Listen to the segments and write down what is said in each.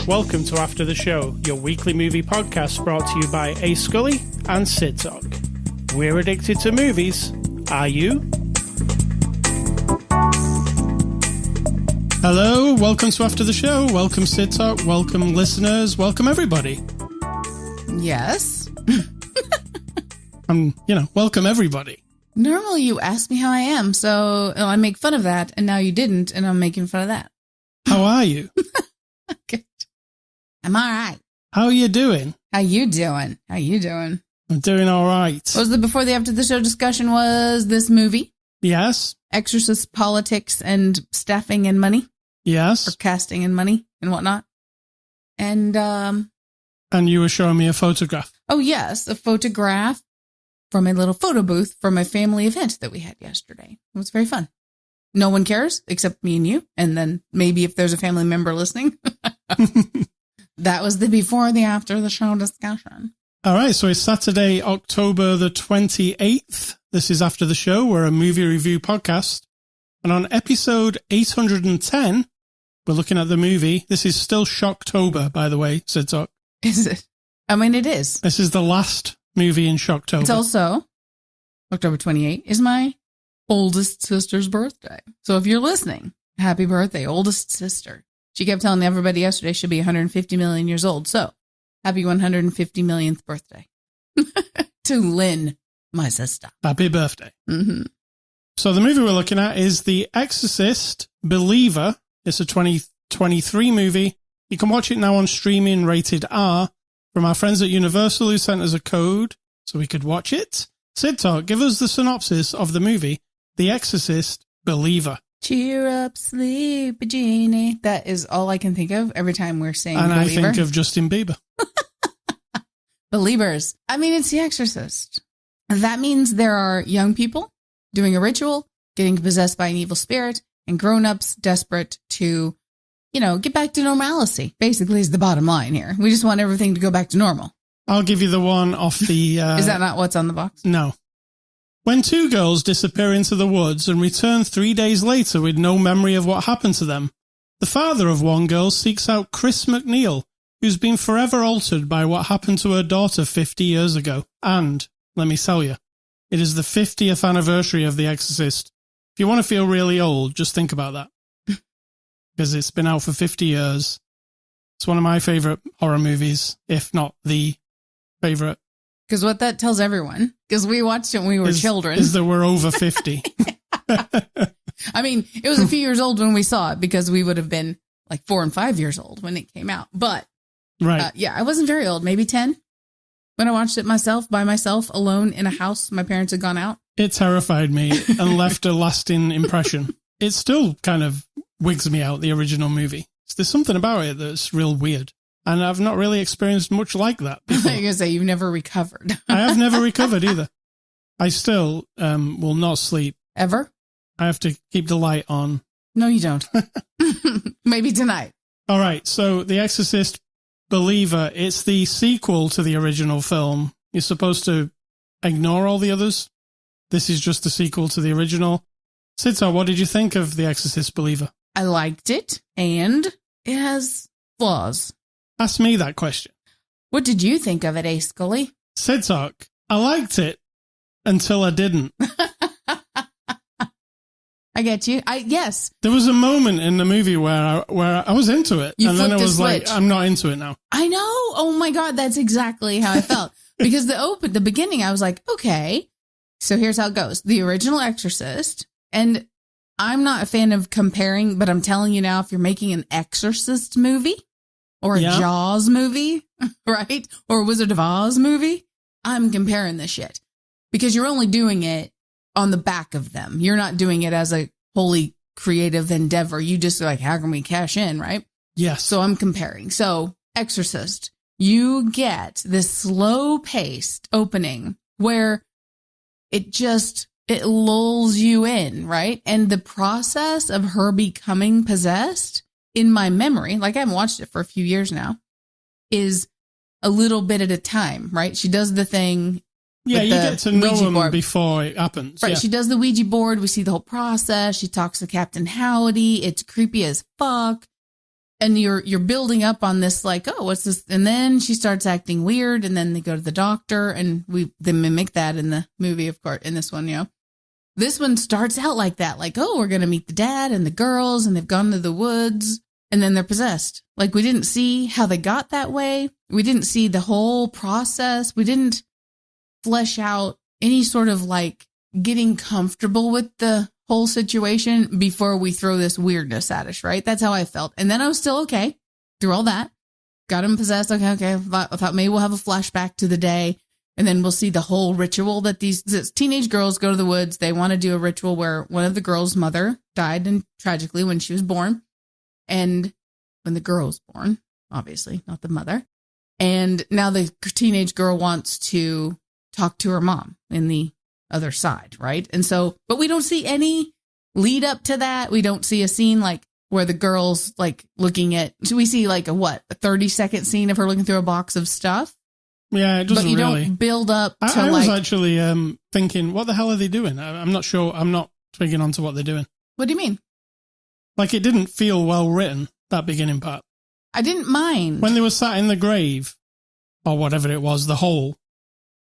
Welcome to After the Show, your weekly movie podcast brought to you by A. Scully and Sid Talk. We're addicted to movies. Are you? Hello, welcome to After the Show. Welcome Sid Talk. Welcome listeners. Welcome everybody. Yes. Welcome everybody. Normally you ask me how I am, so I make fun of that, and now you didn't, and I'm making fun of that. How are you? Good. I'm all right. How are you doing? How you doing? I'm doing all right. What was the before the after the show discussion was this movie? Yes. Exorcist politics and staffing and money. Yes. Or casting and money and whatnot. And you were showing me a photograph. Oh, yes. A photograph from a little photo booth from a family event that we had yesterday. It was very fun. No one cares except me and you. And then maybe if there's a family member listening. That was the before the after the show discussion. All right. So it's Saturday, October the 28th. This is After the Show. We're a movie review podcast. And on episode 810, we're looking at the movie. This is still Shocktober, by the way, Sid Talk. Is it? I mean, it is. This is the last movie in Shocktober. It's also October 28th is my oldest sister's birthday. So if you're listening, happy birthday, oldest sister. She kept telling everybody yesterday she'll be 150 million years old. So happy 150 millionth birthday to Lynn, my sister. Happy birthday. Mm-hmm. So the movie we're looking at is The Exorcist Believer. It's a 2023 movie. You can watch it now on streaming rated R from our friends at Universal who sent us a code so we could watch it. Sid Talk, give us the synopsis of the movie, The Exorcist Believer. Cheer up, sleepy genie. That is all I can think of every time we're saying and Believer. I think of Justin Bieber. Believers. I mean, it's The Exorcist. That means there are young people doing a ritual, getting possessed by an evil spirit, and grown-ups desperate to, get back to normalcy. Basically is the bottom line here. We just want everything to go back to normal. I'll give you the one off the... Is that not what's on the box? No. When two girls disappear into the woods and return 3 days later with no memory of what happened to them, the father of one girl seeks out Chris McNeil, who's been forever altered by what happened to her daughter 50 years ago. And, let me tell you, it is the 50th anniversary of The Exorcist. If you want to feel really old, just think about that. Because it's been out for 50 years. It's one of my favorite horror movies, if not the favorite. Because what that tells everyone, because we watched it when we were children, is that we're over 50. I mean, it was a few years old when we saw it because we would have been like 4 and 5 years old when it came out. But right. I wasn't very old, maybe 10 when I watched it by myself, alone in a house. My parents had gone out. It terrified me and left a lasting impression. It still kind of wigs me out, the original movie. There's something about it that's real weird. And I've not really experienced much like that before. You're going to say you've never recovered. I have never recovered either. I still will not sleep. Ever? I have to keep the light on. No, you don't. Maybe tonight. All right. So The Exorcist Believer, it's the sequel to the original film. You're supposed to ignore all the others. This is just the sequel to the original. Sita, what did you think of The Exorcist Believer? I liked it, and it has flaws. Ask me that question. What did you think of it, A. Scully? Sid Talk, I liked it until I didn't. I get you. Yes. There was a moment in the movie where I was into it. You and then it was switch. Like, I'm not into it now. I know. Oh my God. That's exactly how I felt. Because the beginning, I was like, okay, so here's how it goes. The original Exorcist, and I'm not a fan of comparing, but I'm telling you now, if you're making an Exorcist movie or a Jaws movie, right? Or a Wizard of Oz movie, I'm comparing this shit because you're only doing it on the back of them. You're not doing it as a wholly creative endeavor. You just like, how can we cash in, right? Yes. So I'm comparing. So Exorcist, you get this slow paced opening where it lulls you in, right? And the process of her becoming possessed in my memory, like I haven't watched it for a few years now, is a little bit at a time, right? She does the thing. Yeah, you get to know them board before it happens. Right, yeah. She does the Ouija board. We see the whole process. She talks to Captain Howdy. It's creepy as fuck. And you're building up on this, like, oh, what's this? And then she starts acting weird, and then they go to the doctor, and they mimic that in the movie, of course, in this one, you know. This one starts out like that, like, oh, we're going to meet the dad and the girls, and they've gone to the woods, and then they're possessed. Like, we didn't see how they got that way. We didn't see the whole process. We didn't flesh out any sort of like getting comfortable with the whole situation before we throw this weirdness at us, right? That's how I felt. And then I was still okay through all that. Got him possessed. Okay. I thought maybe we'll have a flashback to the day, and then we'll see the whole ritual that these teenage girls go to the woods. They want to do a ritual where one of the girls' mother died, and tragically when she was born, and when the girl was born, obviously not the mother. And now the teenage girl wants to talk to her mom in the other side, right? And so, but we don't see any lead up to that. We don't see a scene like where the girl's like looking at, so we see like a 30-second scene of her looking through a box of stuff. Yeah, it doesn't But you really. don't build up to I like. was actually thinking, what the hell are they doing? I'm not sure. I'm not twigging onto what they're doing. What do you mean? Like, it didn't feel well written, that beginning part. I didn't mind. When they were sat in the grave, or whatever it was, the hole.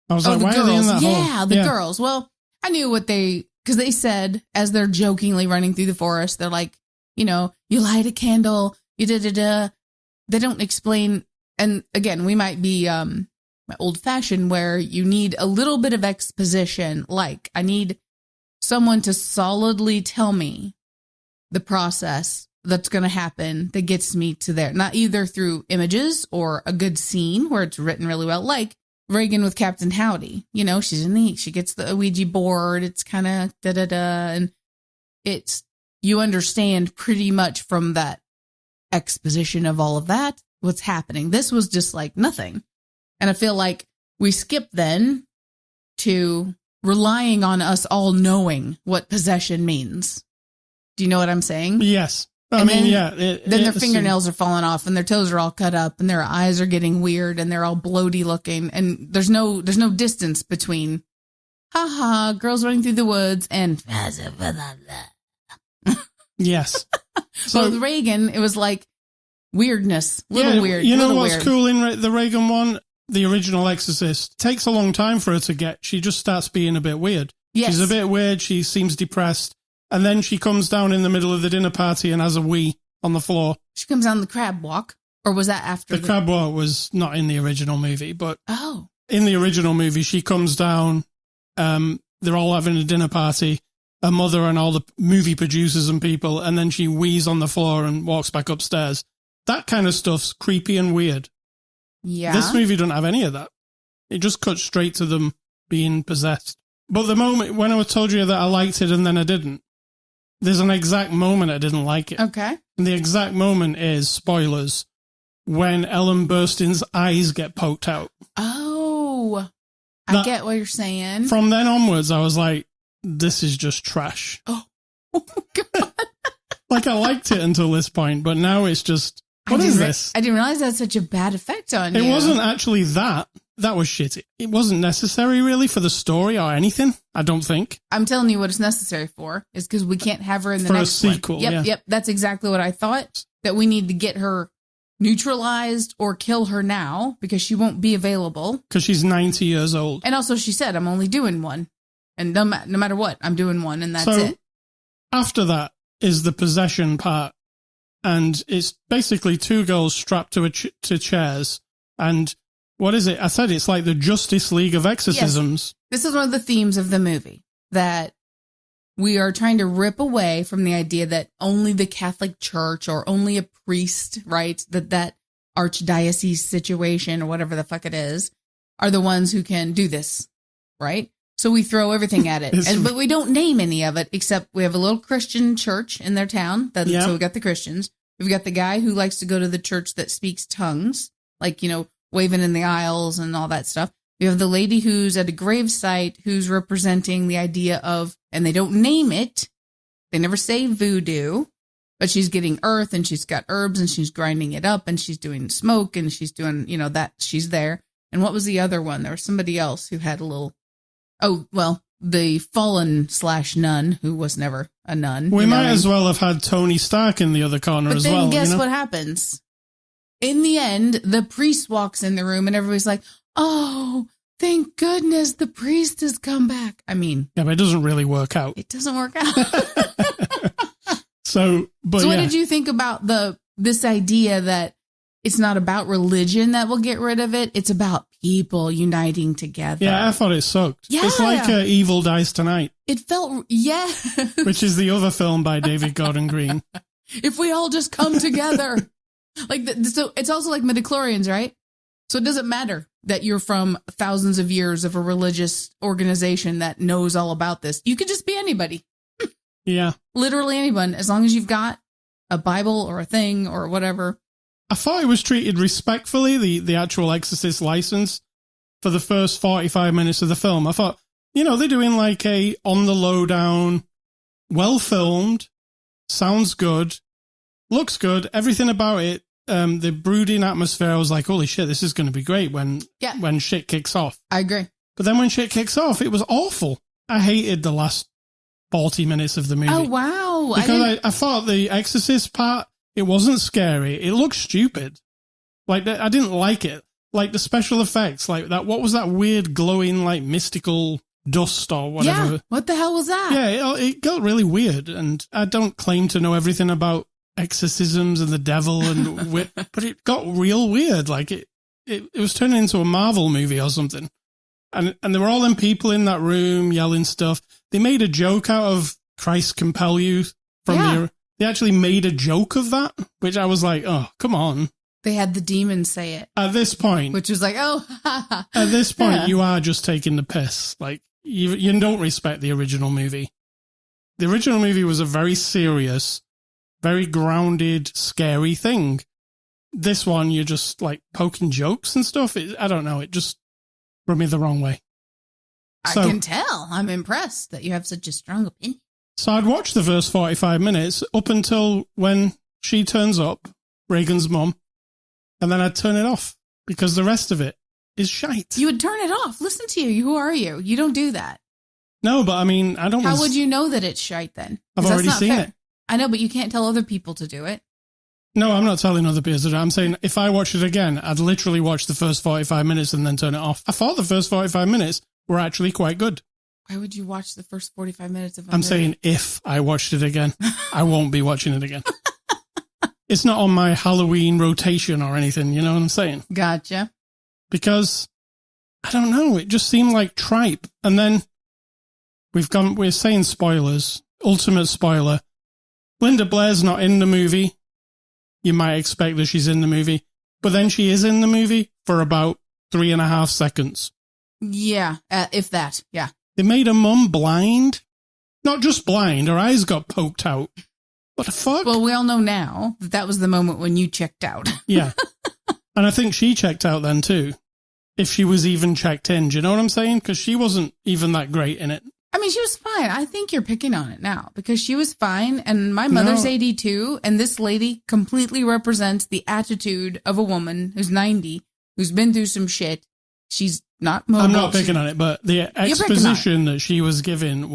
I was like, the why girls. are they in that hole? Yeah, the girls. Well, I knew what because they said, as they're jokingly running through the forest, they're like, you know, you light a candle, you da-da-da. They don't explain. And again, we might be old fashioned where you need a little bit of exposition. Like, I need someone to solidly tell me the process that's going to happen that gets me to there. Not either through images or a good scene where it's written really well, like Reagan with Captain Howdy. You know, she gets the Ouija board. It's kind of da-da-da. And you understand pretty much from that exposition of all of that what's happening. This was just like nothing. And I feel like we skip then to relying on us all knowing what possession means. Do you know what I'm saying? Yes. Then their the fingernails are falling off, and their toes are all cut up, and their eyes are getting weird, and they're all bloaty looking, and there's no distance between haha girls running through the woods and yes. So with Reagan, it was like weirdness, weird. You know what's weird. cool in the Reagan one? The original Exorcist takes a long time for her to get. She just starts being a bit weird. Yes. She's a bit weird. She seems depressed. And then she comes down in the middle of the dinner party and has a wee on the floor. She comes down the crab walk, or was that after The crab walk was not in the original movie, but in the original movie, she comes down. They're all having a dinner party. Her mother and all the movie producers and people, and then she wees on the floor and walks back upstairs. That kind of stuff's creepy and weird. Yeah. This movie doesn't have any of that. It just cuts straight to them being possessed. But the moment when I told you that I liked it and then I didn't, there's an exact moment I didn't like it. Okay. And the exact moment is, spoilers, when Ellen Burstyn's eyes get poked out. Oh, I get what you're saying. From then onwards, I was like, this is just trash. Oh my God. Like, I liked it until this point, but now it's just, what is this? I didn't realize that's such a bad effect on you. It wasn't actually that. That was shitty. It wasn't necessary, really, for the story or anything, I don't think. I'm telling you what it's necessary for, is because we can't have her in the for next a sequel, one. Yep, that's exactly what I thought, that we need to get her neutralized or kill her now, because she won't be available. Because she's 90 years old. And also, she said, I'm only doing one. And no matter what, I'm doing one, and that's it. After that is the possession part. And it's basically two girls strapped to chairs. And what is it? I said it's like the Justice League of exorcisms. Yes. This is one of the themes of the movie, that we are trying to rip away from the idea that only the Catholic Church or only a priest, right, that archdiocese situation or whatever the fuck it is, are the ones who can do this, right? So we throw everything at it, but we don't name any of it, except we have a little Christian church in their town. So we got the Christians. We've got the guy who likes to go to the church that speaks tongues, like, you know, waving in the aisles and all that stuff. We have the lady who's at a gravesite who's representing the idea of, and they don't name it, they never say voodoo, But she's getting earth and she's got herbs and she's grinding it up and she's doing smoke and she's doing, that she's there. And what was the other one? There was somebody else who had a little, the fallen / nun who was never a nun. We might as well have had Tony Stark in the other corner as well. But then guess what happens? In the end, the priest walks in the room and everybody's like, oh, thank goodness the priest has come back. I mean. Yeah, but it doesn't really work out. It doesn't work out. So what did you think about this idea that it's not about religion that will get rid of it? It's about people uniting together. Yeah, I thought it sucked. Yeah. It's like Evil Dies Tonight. It felt, which is the other film by David Gordon Green. If we all just come together. So it's also like midichlorians, right? So it doesn't matter that you're from thousands of years of a religious organization that knows all about this. You could just be anybody. Yeah. Literally anyone, as long as you've got a Bible or a thing or whatever. I thought it was treated respectfully, the actual Exorcist license, for the first 45 minutes of the film. I thought, they're doing like a on the lowdown, well filmed, sounds good, looks good, everything about it. The brooding atmosphere, I was like, holy shit, this is going to be great when shit kicks off. I agree. But then when shit kicks off, it was awful. I hated the last 40 minutes of the movie. Oh, wow. Because I thought the Exorcist part, it wasn't scary. It looked stupid. Like, I didn't like it. Like, the special effects, like that, what was that weird glowing, like, mystical dust or whatever? Yeah, what the hell was that? Yeah, it got really weird. And I don't claim to know everything about exorcisms and the devil, but it got real weird. Like, it was turning into a Marvel movie or something. And there were all them people in that room yelling stuff. They made a joke out of Christ compel you from they actually made a joke of that, which I was like, oh, come on. They had the demon say it. At this point. Which was like, oh. At this point, you are just taking the piss. Like, you don't respect the original movie. The original movie was a very serious, very grounded, scary thing. This one, you're just, like, poking jokes and stuff. I don't know. It just rubbed me the wrong way. I can tell. I'm impressed that you have such a strong opinion. So I'd watch the first 45 minutes up until when she turns up, Reagan's mum, and then I'd turn it off because the rest of it is shite. You would turn it off. Listen to you. Who are you? You don't do that. No, but I mean, I don't. How would you know that it's shite then? I've already seen it. I know, but you can't tell other people to do it. No, I'm not telling other people to do it. I'm saying if I watch it again, I'd literally watch the first 45 minutes and then turn it off. I thought the first 45 minutes were actually quite good. Why would you watch the first 45 minutes of a I'm movie? saying if I watched it again, I won't be watching it again. It's not on my Halloween rotation or anything, you know what I'm saying? Gotcha. Because, I don't know, it just seemed like tripe. And then we're saying spoilers, ultimate spoiler. Linda Blair's not in the movie. You might expect that she's in the movie, but then she is in the movie for about 3.5 seconds. Yeah, if that, yeah. They made her mum blind. Not just blind, her eyes got poked out. What the fuck? Well, we all know now that was the moment when you checked out. Yeah. And I think she checked out then too. If she was even checked in. Do you know what I'm saying? Because she wasn't even that great in it. I mean, she was fine. I think you're picking on it now because she was fine. And my mother's 82. And this lady completely represents the attitude of a woman who's 90, who's been through some shit. She's not mobile. I'm not picking on it, but the exposition that she was given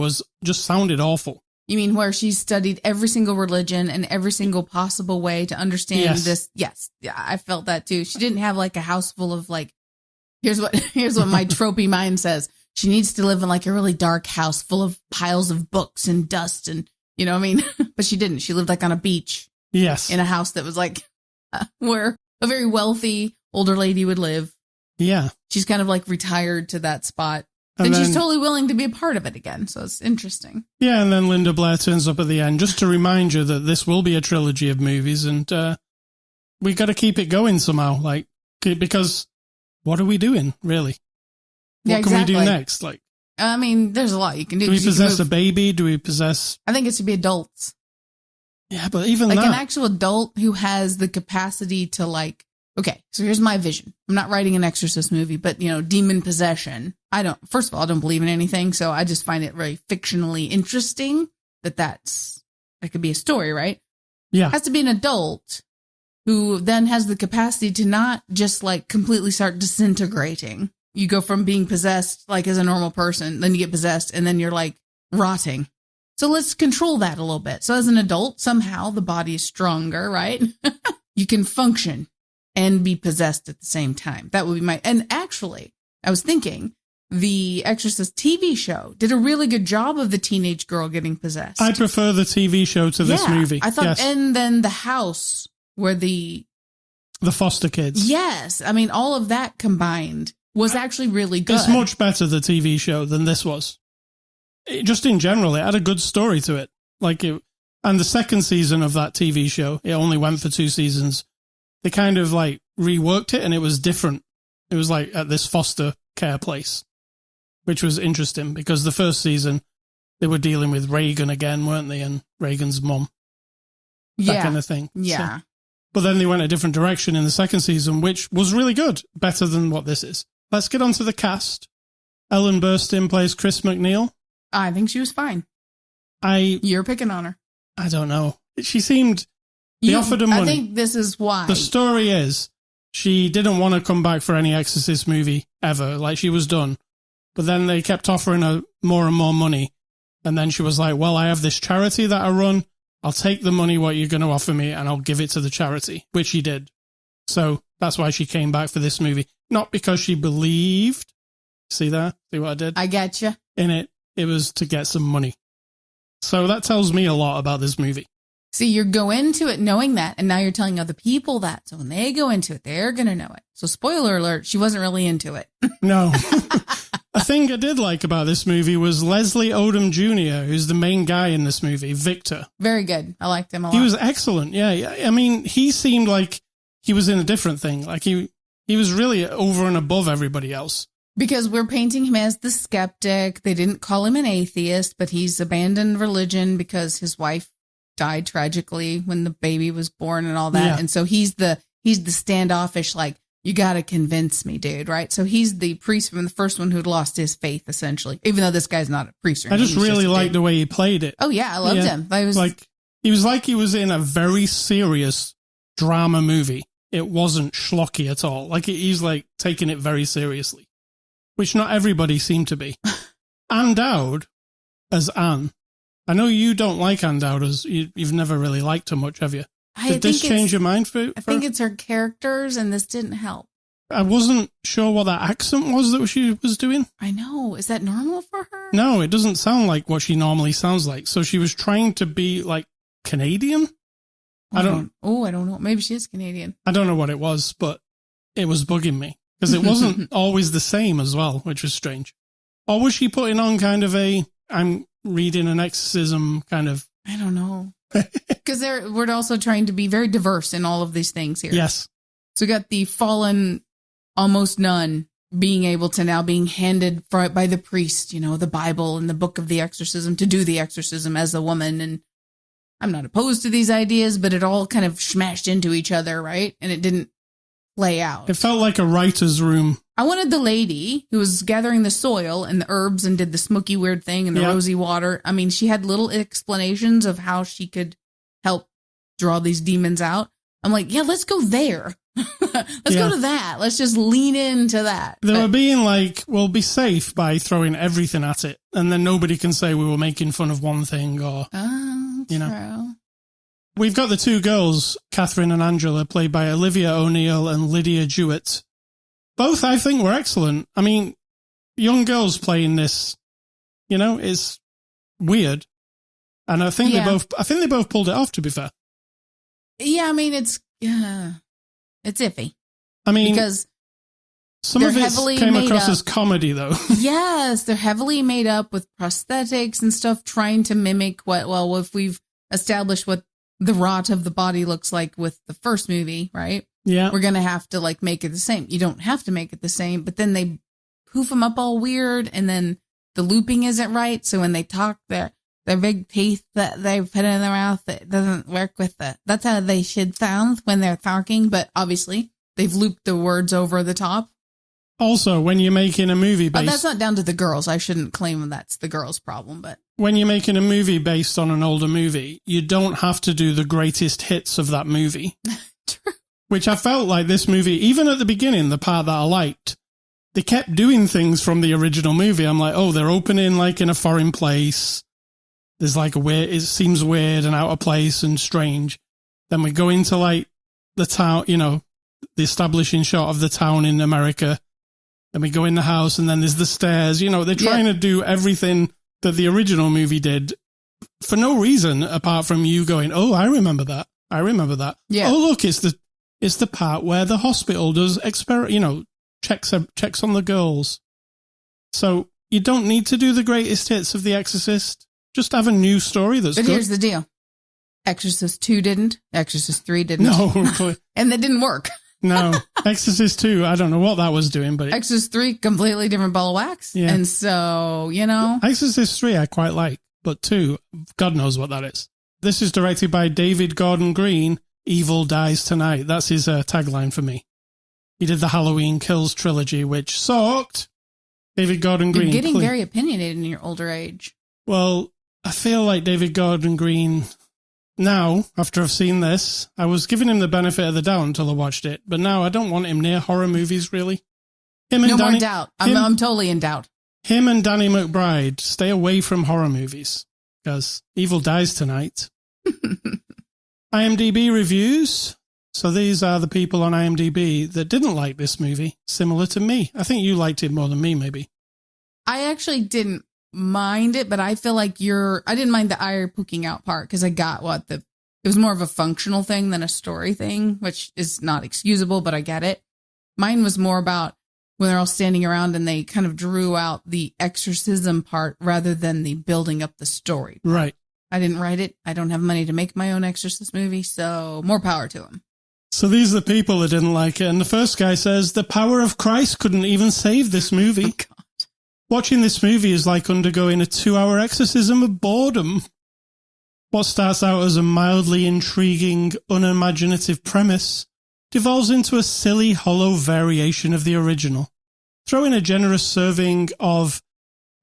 just sounded awful. You mean where she studied every single religion and every single possible way to understand this? Yes. Yeah, I felt that too. She didn't have like a house full of like, here's what my tropey mind says. She needs to live in like a really dark house full of piles of books and dust and, you know what I mean? But she didn't. She lived like on a beach. Yes. In a house that was like where a very wealthy older lady would live. Yeah. She's kind of like retired to that spot. And she's totally willing to be a part of it again. So it's interesting. Yeah. And then Linda Blair turns up at the end just to remind you that this will be a trilogy of movies. And we got to keep it going somehow. Like, because what are we doing, really? What can we do next? Like, I mean, there's a lot you can do. Do we possess a baby? Do we possess... I think it should be adults. Yeah, but even like that... an actual adult who has the capacity to like, okay, so here's my vision. I'm not writing an Exorcist movie, but, you know, demon possession. First of all, I don't believe in anything, so I just find it very fictionally interesting that could be a story, right? Yeah. Has to be an adult who then has the capacity to not just like completely start disintegrating. You go from being possessed like as a normal person, then you get possessed, and then you're like rotting. So let's control that a little bit. So as an adult, somehow the body is stronger, right? You can function and be possessed at the same time. That would be and actually, I was thinking the Exorcist TV show did a really good job of the teenage girl getting possessed. I prefer the TV show to this movie. I thought, yes. And then the house where the foster kids. Yes. I mean, all of that combined was actually really good. It's much better, the TV show, than this was. Just in general, it had a good story to it. And the second season of that TV show, it only went for 2 seasons. They kind of like reworked it, and it was different. It was like at this foster care place, which was interesting because the first season they were dealing with Reagan again, weren't they? And Reagan's mum. That kind of thing. Yeah. So, but then they went a different direction in the second season, which was really good. Better than what this is. Let's get on to the cast. Ellen Burstyn plays Chris McNeil. I think she was fine. You're picking on her. I don't know. She seemed... They offered her money. I think this is why. The story is she didn't want to come back for any Exorcist movie ever. Like, she was done. But then they kept offering her more and more money. And then she was like, well, I have this charity that I run. I'll take the money, what you're going to offer me, and I'll give it to the charity, which she did. So that's why she came back for this movie. Not because she believed. See there? See what I did? I get you. In it, it was to get some money. So that tells me a lot about this movie. See, you go into it knowing that, and now you're telling other people that. So when they go into it, they're going to know it. So spoiler alert, she wasn't really into it. No. A thing I did like about this movie was Leslie Odom Jr., who's the main guy in this movie, Victor. Very good. I liked him a lot. He was excellent, yeah. I mean, he seemed like he was in a different thing. Like, he was really over and above everybody else. Because we're painting him as the skeptic. They didn't call him an atheist, but he's abandoned religion because his wife died tragically when the baby was born and all that. Yeah. And so he's the standoffish, like, you got to convince me, dude, right? So he's the priest from the first one who'd lost his faith, essentially, even though this guy's not a priest. I just really liked the way he played it. Oh, yeah, I loved him. He was in a very serious drama movie. It wasn't schlocky at all. Like, he's like taking it very seriously, which not everybody seemed to be. Ann Dowd as Anne. I know you don't like Ann Dowd, as you've never really liked her much, have you? Did this change your mind for I think it's her characters, and this didn't help. I wasn't sure what that accent was that she was doing. I know. Is that normal for her? No, it doesn't sound like what she normally sounds like. So she was trying to be like Canadian? I don't know. Maybe she is Canadian. I don't know what it was, but it was bugging me because it wasn't always the same as well, which was strange. Or was she putting on kind of I'm reading an exorcism kind of... I don't know. Because we're also trying to be very diverse in all of these things here. Yes. So we got the fallen almost nun being able to now being handed by the priest, the Bible and the book of the exorcism to do the exorcism as a woman. And I'm not opposed to these ideas, but it all kind of smashed into each other, right? And it didn't play out. It felt like a writer's room. I wanted the lady who was gathering the soil and the herbs and did the smoky weird thing and the rosy water. I mean, she had little explanations of how she could help draw these demons out. I'm like, yeah, let's go there. Let's go to that. Let's just lean into that. They were being like, we'll be safe by throwing everything at it. And then nobody can say we were making fun of one thing or, true. We've got the 2 girls, Catherine and Angela, played by Olivia O'Neill and Lydia Jewett. Both, I think, were excellent. I mean, young girls playing this, is weird. And I think they both pulled it off, to be fair. Yeah, I mean, it's iffy. I mean, because some of it came across as comedy, though. Yes, they're heavily made up with prosthetics and stuff, trying to mimic if we've established what the rot of the body looks like with the first movie, right? Yeah. We're going to have to make it the same. You don't have to make it the same, but then they poof them up all weird, and then the looping isn't right. So when they talk, their big teeth that they put in their mouth, it doesn't work with that's how they should sound when they're talking. But obviously they've looped the words over the top. Also, when you're making a movie based... that's not down to the girls. I shouldn't claim that's the girls' problem, but... When you're making a movie based on an older movie, you don't have to do the greatest hits of that movie. True. Which I felt like this movie, even at the beginning, the part that I liked, they kept doing things from the original movie. I'm like, oh, they're opening like in a foreign place. There's like it seems weird and out of place and strange. Then we go into like the town, the establishing shot of the town in America. Then we go in the house and then there's the stairs. They're trying to do everything that the original movie did for no reason apart from you going, oh, I remember that. I remember that. Yeah. Oh, look, it's the part where the hospital does checks on the girls. So you don't need to do the greatest hits of The Exorcist. Just have a new story that's good. But here's the deal. Exorcist 2 didn't. Exorcist 3 didn't. No. And that didn't work. No. Exorcist 2, I don't know what that was doing, but... Exorcist 3, completely different ball of wax. Yeah. And so, Exorcist 3 I quite like, but 2, God knows what that is. This is directed by David Gordon Green. Evil Dies Tonight. That's his tagline for me. He did the Halloween Kills trilogy, which sucked. David Gordon Green. You're getting very opinionated in your older age. Well, I feel like David Gordon Green now, after I've seen this, I was giving him the benefit of the doubt until I watched it, but now I don't want him near horror movies, really. No more doubt. I'm totally in doubt. Him and Danny McBride, stay away from horror movies, because Evil Dies Tonight. IMDb reviews. So these are the people on IMDb that didn't like this movie, similar to me. I think you liked it more than me, maybe. I actually didn't mind it, but I feel like I didn't mind the eye poking out part because I got it was more of a functional thing than a story thing, which is not excusable, but I get it. Mine was more about when they're all standing around and they kind of drew out the exorcism part rather than the building up the story part. Right. I didn't write it. I don't have money to make my own Exorcist movie, so more power to them. So these are the people that didn't like it. And the first guy says, the power of Christ couldn't even save this movie. Oh, God. Watching this movie is like undergoing a 2-hour exorcism of boredom. What starts out as a mildly intriguing, unimaginative premise devolves into a silly, hollow variation of the original. Throw in a generous serving of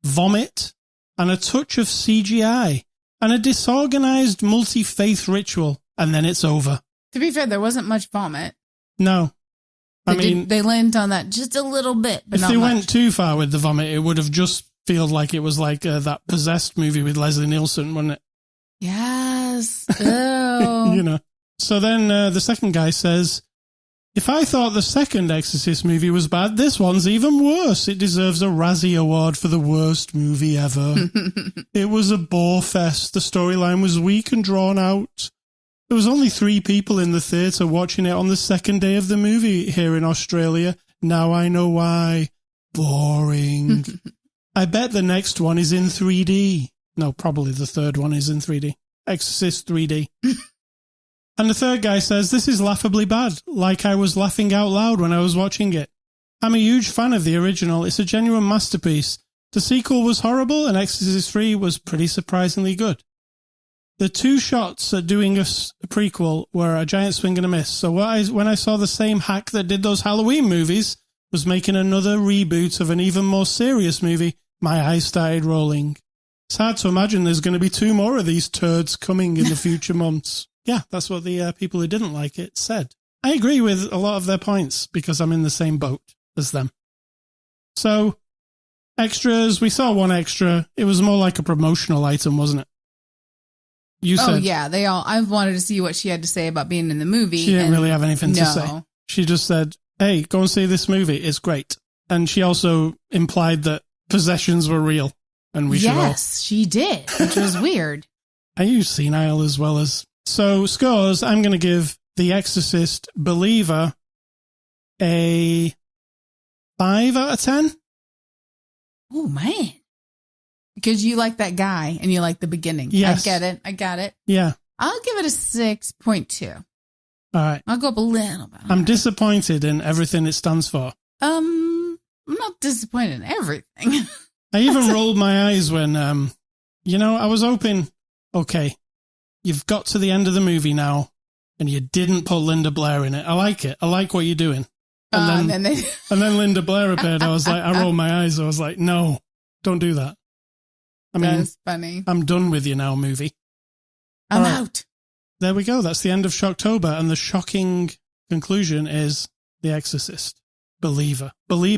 vomit and a touch of CGI and a disorganized multi-faith ritual, and then it's over. To be fair, there wasn't much vomit. No. They lent on that just a little bit, but if they went too far with the vomit, it would have just felt like it was like that Possessed movie with Leslie Nielsen, wasn't it? Yes. Ew. So then the second guy says, if I thought the second Exorcist movie was bad, this one's even worse. It deserves a Razzie Award for the worst movie ever. It was a bore fest. The storyline was weak and drawn out. There was only 3 people in the theatre watching it on the second day of the movie here in Australia. Now I know why. Boring. I bet the next one is in 3D. No, probably the third one is in 3D. Exorcist 3D. And the third guy says, this is laughably bad, like I was laughing out loud when I was watching it. I'm a huge fan of the original. It's a genuine masterpiece. The sequel was horrible and Exorcist 3 was pretty surprisingly good. The 2 shots at doing a prequel were a giant swing and a miss. So when I saw the same hack that did those Halloween movies was making another reboot of an even more serious movie, my eyes started rolling. It's hard to imagine there's going to be 2 more of these turds coming in the future months. Yeah, that's what the people who didn't like it said. I agree with a lot of their points because I'm in the same boat as them. So, extras, we saw 1 extra. It was more like a promotional item, wasn't it? You said. Oh, yeah, I've wanted to see what she had to say about being in the movie. She didn't really have anything to say. She just said, hey, go and see this movie. It's great. And she also implied that possessions were real. And we should all. Yes, she did, which was weird. Are you senile as well as... So, scores, I'm going to give The Exorcist Believer a 5 out of 10. Oh, man. Because you like that guy and you like the beginning. Yes. I got it. Yeah. I'll give it a 6.2. All right. I'll go up a little bit. I'm disappointed in everything it stands for. I'm not disappointed in everything. I even rolled my eyes when, I was hoping, okay, you've got to the end of the movie now and you didn't put Linda Blair in it. I like it. I like what you're doing. And then Linda Blair appeared. I rolled my eyes. I was like, no, don't do that. I mean, that's funny. I'm done with you now, movie. I'm out. There we go. That's the end of Shocktober. And the shocking conclusion is The Exorcist Believer. All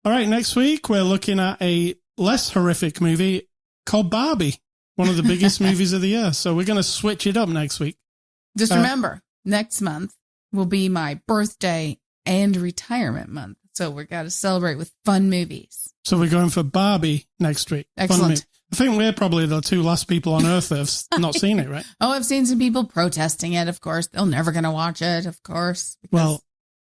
right. Next week, we're looking at a less horrific movie called Barbie, one of the biggest movies of the year. So we're going to switch it up next week. Just remember, next month will be my birthday and retirement month. So we're got to celebrate with fun movies. So we're going for Barbie next week. Excellent. I think we're probably the two last people on earth that have not seen it, right? Oh, I've seen some people protesting it, of course. They're never going to watch it, of course. Well,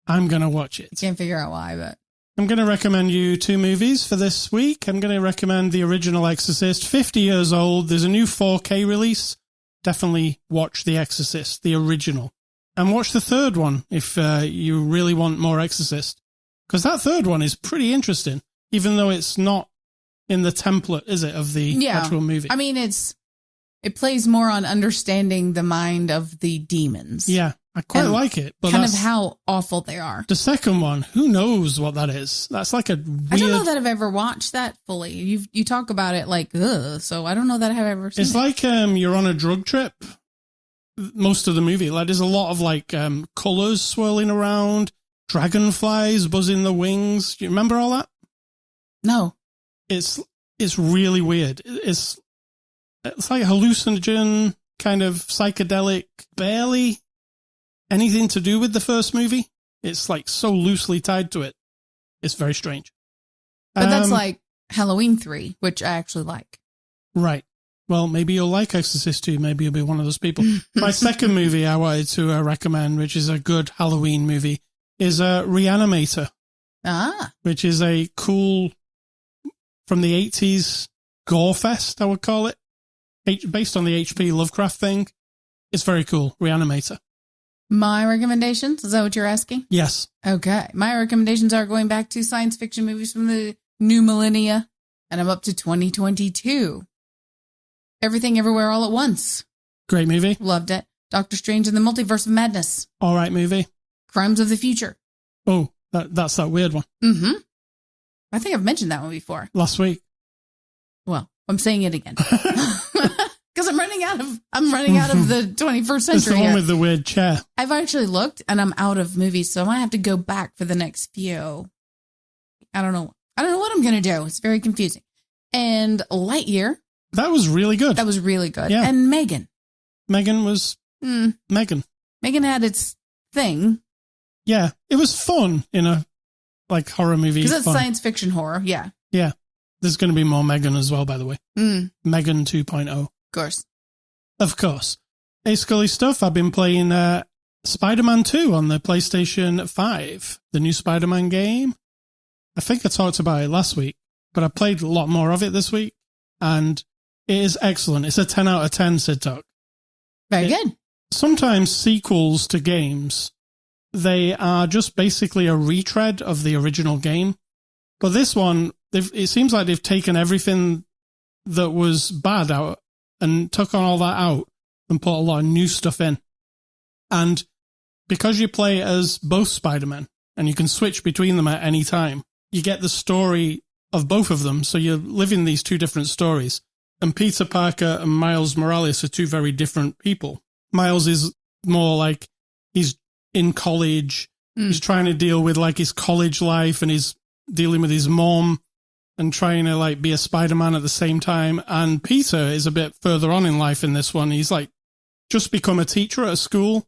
I'm going to watch it. Can't figure out why, but... I'm going to recommend you two movies for this week. I'm going to recommend the original Exorcist, 50 years old. There's a new 4K release. Definitely watch The Exorcist, the original. And watch the third one if you really want more Exorcist. Because that third one is pretty interesting, even though it's not in the template, is it, of the actual movie? I mean, it plays more on understanding the mind of the demons. Yeah, I quite like it. But kind of how awful they are. The second one, who knows what that is? That's like a weird... I don't know that I've ever watched that fully. You talk about it like, ugh, so I don't know that I've ever seen it. It's like you're on a drug trip, most of the movie. Like, there's a lot of like colors swirling around, dragonflies buzzing the wings. Do you remember all that? No. It's really weird. It's like a hallucinogen, kind of psychedelic, barely anything to do with the first movie. It's like so loosely tied to it. It's very strange. But that's like Halloween 3, which I actually like. Right. Well, maybe you'll like Exorcist 2. Maybe you'll be one of those people. My second movie I wanted to recommend, which is a good Halloween movie, is Reanimator. Which is a cool, from the 80s, gore fest, I would call it. Based on the H.P. Lovecraft thing. It's very cool. Reanimator. My recommendations? Is that what you're asking? Yes. Okay. My recommendations are going back to science fiction movies from the new millennia, and I'm up to 2022. Everything Everywhere All at Once. Great movie. Loved it. Doctor Strange and the Multiverse of Madness. All right movie. Crimes of the Future. Oh, that's that weird one. Mm-hmm. I think I've mentioned that one before. Last week. Well, I'm saying it again. Because I'm running out of the 21st century. It's the one with the weird chair. I've actually looked and I'm out of movies, so I might have to go back for the next few. I don't know what I'm going to do. It's very confusing. And Lightyear. That was really good. Yeah. And Megan. Megan was Megan. Megan had its thing. Yeah. It was fun in a like horror movie. Because it's science fiction horror. Yeah. Yeah. There's going to be more Megan as well, by the way. Megan 2.0. Of course. Hey, Scully stuff. I've been playing Spider-Man 2 on the PlayStation 5. The new Spider-Man game. I think I talked about it last week, but I played a lot more of it this week. And it is excellent. It's a 10 out of 10, Sid Talk. Very good. Sometimes sequels to games, they are just basically a retread of the original game. But this one, it seems like they've taken everything that was bad out and took on all that out and put a lot of new stuff in. And because you play as both Spider-Men and you can switch between them at any time, you get the story of both of them. So you're living these two different stories. And Peter Parker and Miles Morales are two very different people. Miles is more like he's in college. He's trying to deal with like his college life and he's dealing with his mom and trying to like be a Spider-Man at the same time. And Peter is a bit further on in life in this one. He's like just become a teacher at a school.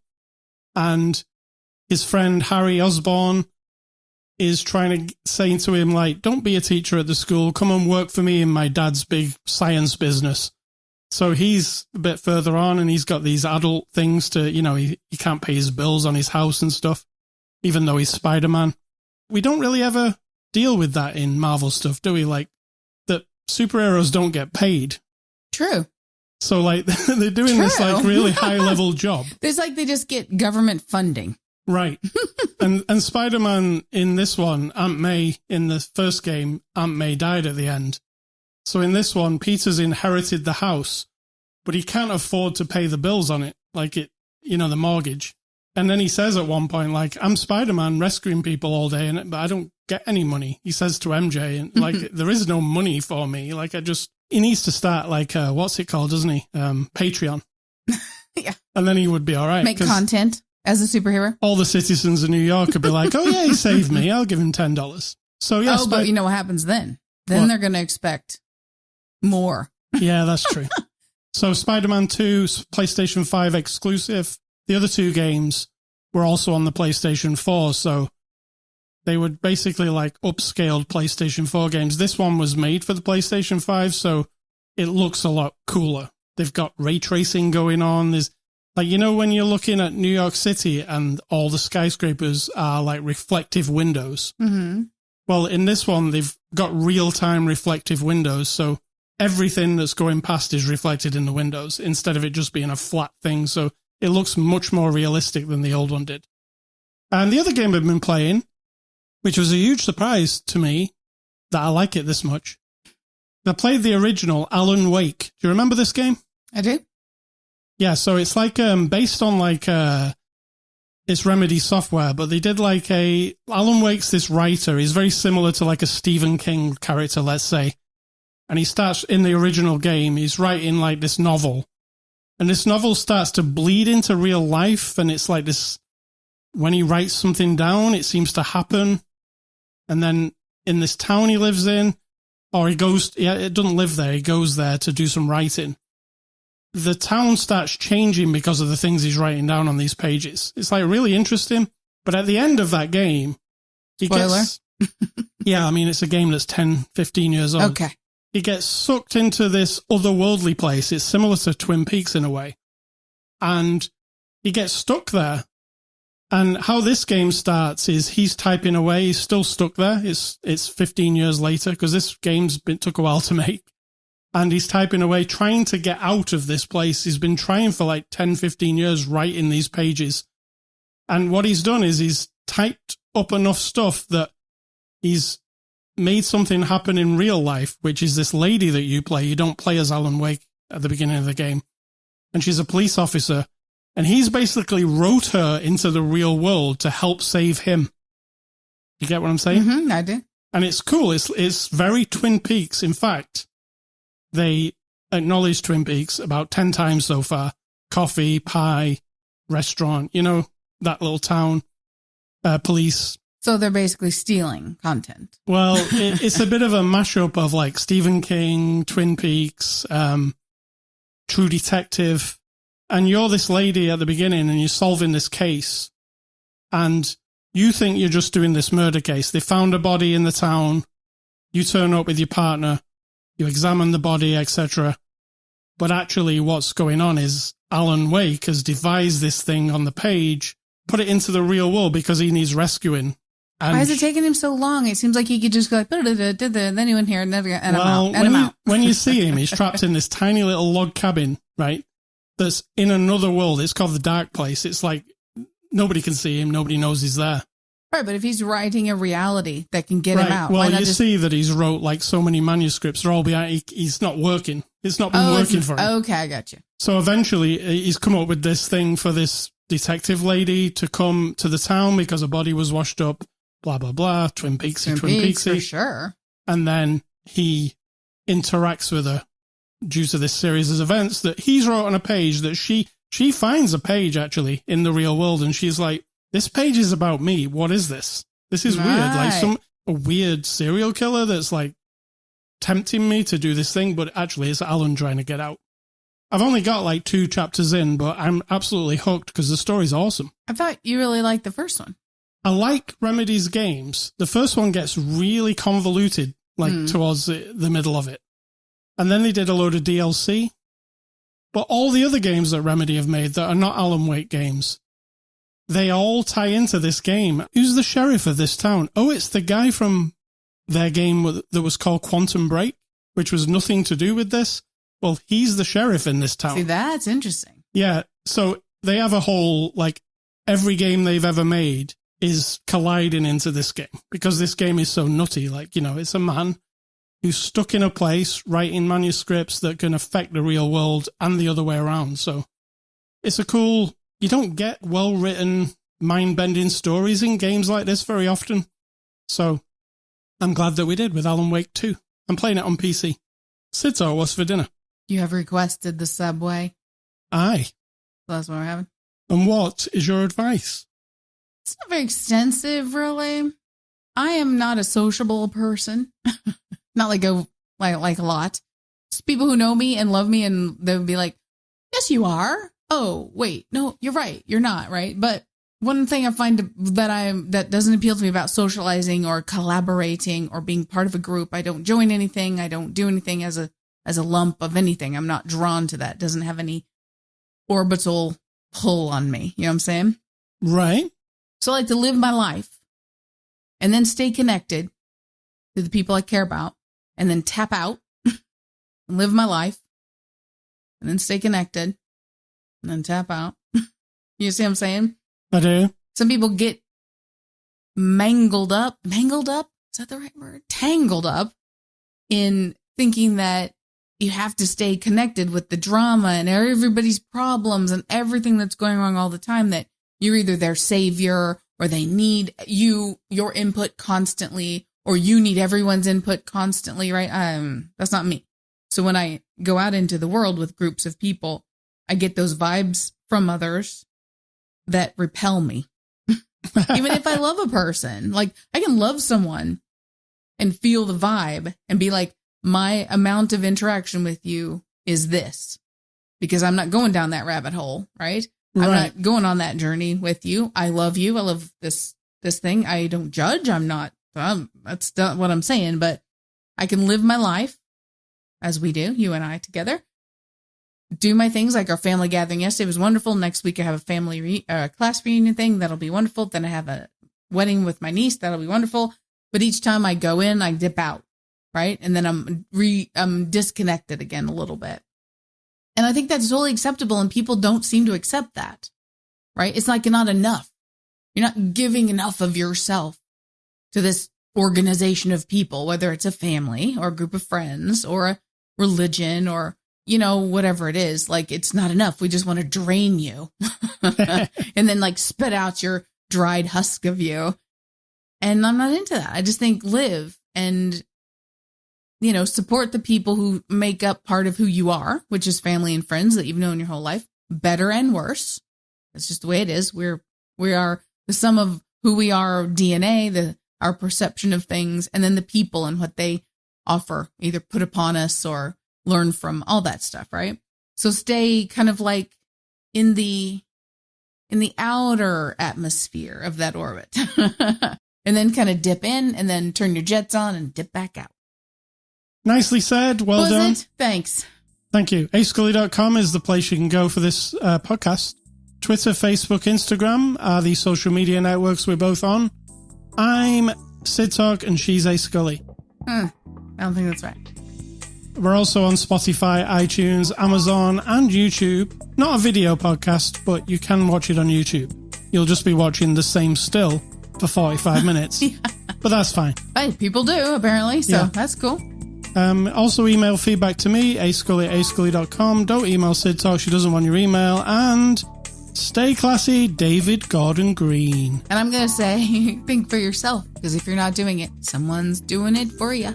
And his friend Harry Osborn is trying to say to him, like, don't be a teacher at the school. Come and work for me in my dad's big science business. So he's a bit further on and he's got these adult things to, you know, he can't pay his bills on his house and stuff, even though he's Spider-Man. We don't really ever deal with that in Marvel stuff, do we? Like, that superheroes don't get paid. True. So, like, they're doing this, like, really high-level job. It's like they just get government funding. Right. and Spider-Man in this one, Aunt May, in the first game, Aunt May died at the end. So in this one, Peter's inherited the house, but he can't afford to pay the bills on it, like it, you know, the mortgage. And then he says at one point, like, I'm Spider-Man rescuing people all day, but I don't get any money. He says to MJ, and like, there is no money for me. Like, he needs to start like, what's it called, doesn't he? Patreon. Yeah. And then he would be all right. Make content as a superhero. All the citizens of New York would be like, oh yeah, he saved me. I'll give him $10. So yeah. Oh, but you know what happens then? Then they're going to expect more. Yeah, that's true. So Spider-Man 2, PlayStation 5 exclusive. The other two games were also on the PlayStation 4, so they were basically like upscaled PlayStation 4 games. This one was made for the PlayStation 5, so it looks a lot cooler. They've got ray tracing going on. There's, like, you know, when you're looking at New York City and all the skyscrapers are like reflective windows. Mm-hmm. Well, in this one, they've got real-time reflective windows, so everything that's going past is reflected in the windows instead of it just being a flat thing. So it looks much more realistic than the old one did. And the other game I've been playing, which was a huge surprise to me that I like it this much, I played the original Alan Wake. Do you remember this game? I do. Yeah, so it's like based on like it's Remedy software, but they did like Alan Wake's this writer. He's very similar to like a Stephen King character, let's say. And he starts in the original game, he's writing like this novel. And this novel starts to bleed into real life. And it's like this, when he writes something down, it seems to happen. And then in this town he lives in, or he goes, yeah, it doesn't live there. He goes there to do some writing. The town starts changing because of the things he's writing down on these pages. It's like really interesting. But at the end of that game, he Spoiler. gets, yeah, I mean, it's a game that's 10, 15 years old. Okay. He gets sucked into this otherworldly place. It's similar to Twin Peaks in a way. And he gets stuck there. And how this game starts is he's typing away. He's still stuck there. It's 15 years later because this took a while to make. And he's typing away, trying to get out of this place. He's been trying for like 10, 15 years writing these pages. And what he's done is he's typed up enough stuff that he's made something happen in real life, which is this lady that you play. You don't play as Alan Wake at the beginning of the game. And she's a police officer. And he's basically wrote her into the real world to help save him. You get what I'm saying? Mm-hmm, I do. And it's cool. It's very Twin Peaks. In fact, they acknowledge Twin Peaks about 10 times so far. Coffee, pie, restaurant, you know, that little town, police. So they're basically stealing content. Well, it's a bit of a mashup of like Stephen King, Twin Peaks, True Detective. And you're this lady at the beginning and you're solving this case. And you think you're just doing this murder case. They found a body in the town. You turn up with your partner. You examine the body, etc. But actually what's going on is Alan Wake has devised this thing on the page, put it into the real world because he needs rescuing. And why is it taking him so long? It seems like he could just go like, and then he went here and I'm out. When you see him, he's trapped in this tiny little log cabin, right? That's in another world. It's called the Dark Place. It's like nobody can see him. Nobody knows he's there. Right, but if he's writing a reality that can get him out. Well, you see that he's wrote like so many manuscripts. They're all behind. He's not working. It's not been working for him. Okay, I got you. So eventually he's come up with this thing for this detective lady to come to the town because a body was washed up. Blah, blah, blah. Twin Peaksy. For sure. And then he interacts with her due to this series of events that he's wrote on a page that she finds a page actually in the real world. And she's like, this page is about me. What is this? This is weird. Like a weird serial killer that's like tempting me to do this thing. But actually it's Alan trying to get out. I've only got like 2 chapters in, but I'm absolutely hooked because the story's awesome. I thought you really liked the first one. I like Remedy's games. The first one gets really convoluted, like towards the middle of it. And then they did a load of DLC. But all the other games that Remedy have made that are not Alan Wake games, they all tie into this game. Who's the sheriff of this town? Oh, it's the guy from their game that was called Quantum Break, which was nothing to do with this. Well, he's the sheriff in this town. See, that's interesting. Yeah. So they have a whole, like, every game they've ever made is colliding into this game because this game is so nutty. Like, you know, it's a man who's stuck in a place writing manuscripts that can affect the real world and the other way around. So it's a cool, you don't get well-written, mind-bending stories in games like this very often. So I'm glad that we did with Alan Wake 2. I'm playing it on PC. Sito, what's for dinner? You have requested the Subway. Aye. So that's what we're having. And what is your advice? It's not very extensive, really. I am not a sociable person. Not like a lot. It's people who know me and love me, and they'll be like, yes, you are. Oh, wait, no, you're right. You're not, right? But one thing I find that doesn't appeal to me about socializing or collaborating or being part of a group, I don't join anything. I don't do anything as a lump of anything. I'm not drawn to that. It doesn't have any orbital pull on me. You know what I'm saying? Right. So I like to live my life and then stay connected to the people I care about and then tap out and live my life and then stay connected and then tap out. You see what I'm saying? I do. Some people get mangled up. Mangled up? Is that the right word? Tangled up in thinking that you have to stay connected with the drama and everybody's problems and everything that's going wrong all the time, that you're either their savior or they need your input constantly, or you need everyone's input constantly, right? That's not me. So when I go out into the world with groups of people, I get those vibes from others that repel me. Even if I love a person, like I can love someone and feel the vibe and be like, my amount of interaction with you is this, because I'm not going down that rabbit hole, right? I'm not going on that journey with you. I love you. I love this thing. I don't judge. That's not what I'm saying, but I can live my life as we do, you and I together. Do my things, like our family gathering yesterday was wonderful. Next week I have a family class reunion thing. That'll be wonderful. Then I have a wedding with my niece. That'll be wonderful. But each time I go in, I dip out, right? And then I'm disconnected again a little bit. And I think that's totally acceptable, and people don't seem to accept that, right? It's like not enough. You're not giving enough of yourself to this organization of people, whether it's a family or a group of friends or a religion or, whatever it is. Like, it's not enough. We just want to drain you and then like spit out your dried husk of you. And I'm not into that. I just think live and support the people who make up part of who you are, which is family and friends that you've known your whole life, better and worse. That's just the way it is. We are the sum of who we are, our DNA, our perception of things, and then the people and what they offer, either put upon us or learn from, all that stuff, right? So stay kind of like in the outer atmosphere of that orbit, and then kind of dip in and then turn your jets on and dip back out. Nicely said. Well done. It? Thanks. Thank you. ascully.com is the place you can go for this podcast. Twitter, Facebook, Instagram are the social media networks we're both on. I'm Sid Talk and she's A Scully. I don't think that's right. We're also on Spotify, iTunes, Amazon, and YouTube. Not a video podcast, but you can watch it on YouTube. You'll just be watching the same still for 45 minutes. Yeah. But that's fine. Hey, people do, apparently, so that's cool. Also email feedback to me, ascully@ascully.com. Don't email Sid Talk, she doesn't want your email. And stay classy, David Gordon Green. And I'm going to say, think for yourself, because if you're not doing it, someone's doing it for you.